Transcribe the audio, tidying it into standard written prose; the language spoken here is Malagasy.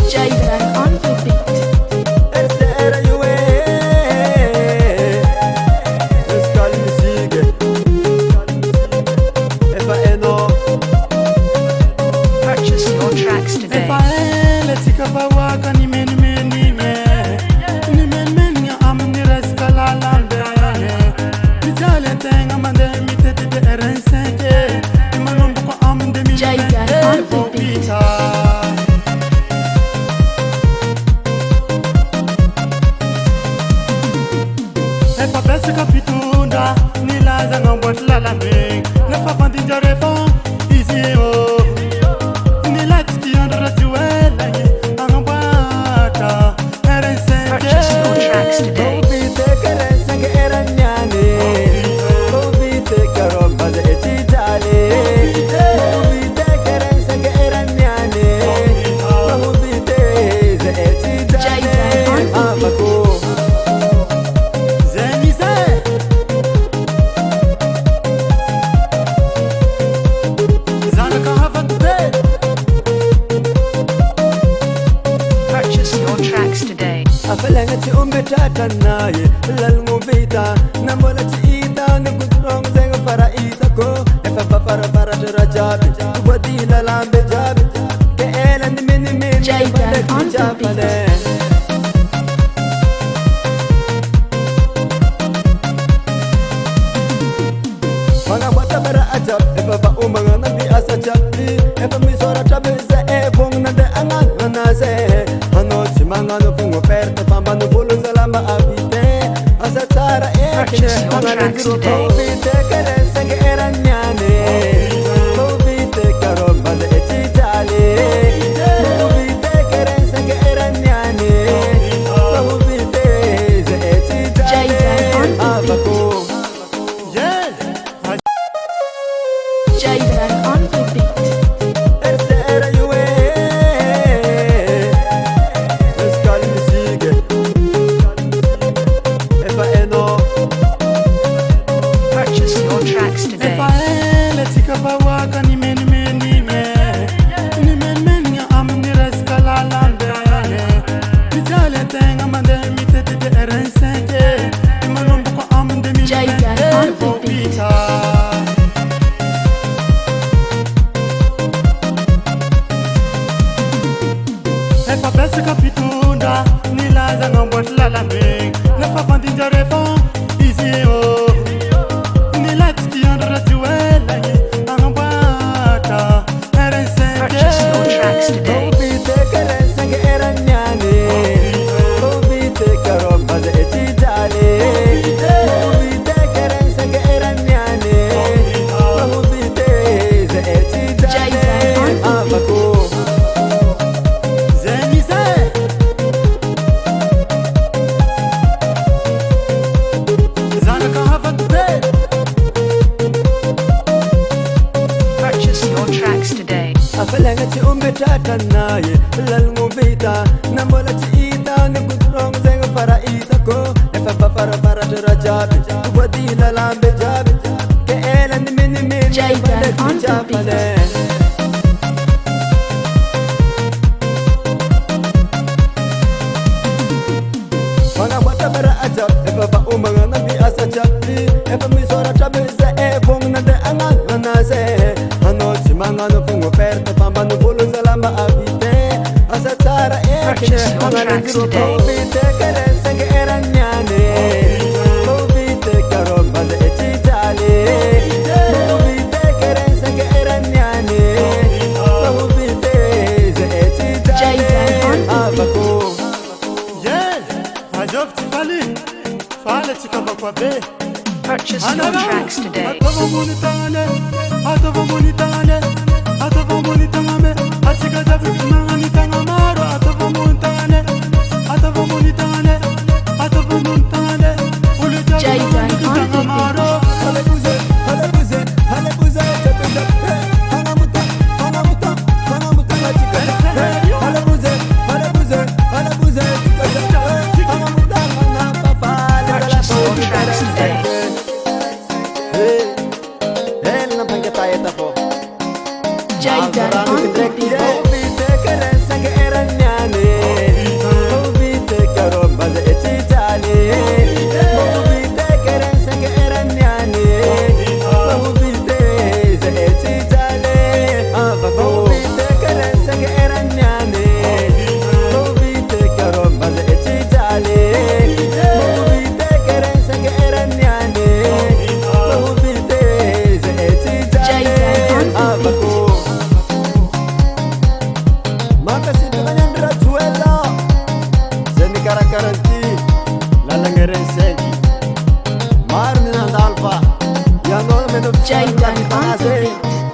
Jaidan on the beat. Purchase your tracks today. Jaidan on the beat. Efa besa kapitunda nilaza ngambot lalaming Nefa pandinja refon easy o Nilatski andra juela angambata Purchase your tracks today. Purchase your tracks today. Afalanga ti umetata naye lalmuvita nambola ti ita ngudrong zenga para ita ko efa para rajabi kubadila lambe jabi ke ela ni mini Jaidan on the beat. Mga bata bara ajab efa ba umanga nabi asa chabi efa misora chabi ze ebong nande angan nanaze ano chimanga no fungo perta pamba no bolo salamba avite asa tara ekine angana ndiro vite kere senge eranyane vite karo bade etitale vite kere senge eranyane vite ze etitale avako Jaidan on the beat. Purchase your tracks today. Jaidan on the beat. Efa besa kapitunda nilaza ngambot lalaming Nefa pandinja refon easy o Nilatski andra juela angambata Purchase your tracks today. Purchase your tracks today. Afalanga ti umetata naye lalmuvita nambola ti ita ngudrong zenga para ita ko efa para rajabi kubadila lambe jabi ke ela ni mini Jaidan on the beat. Mga bata bara ajab efa ba umanga nabi asa chabi efa misora chabi ze ebong nande angan nanaze ano chimanga no fungo perta pamba no bolo salamba avite asa tara ekine angana ndiro vite kere senge eranyane vite karo bade etitale vite kere senge eranyane vite ze etitale Jaidan on the beat. avako Ajok tifali fale chikaba kwa be Purchase your tracks today. Atava monitane Achika jabi nangani tangamaro Atava monitane Ule Jaidan on the tangamaro Halebuze chape chape hanamuta la chica halebuze chica chape hanamuta papa Purchase your tracks today. la panqueta esta po Jaidan on the beat. langerenseji marni nandalfa yano meno Jaitan on the fanase beat.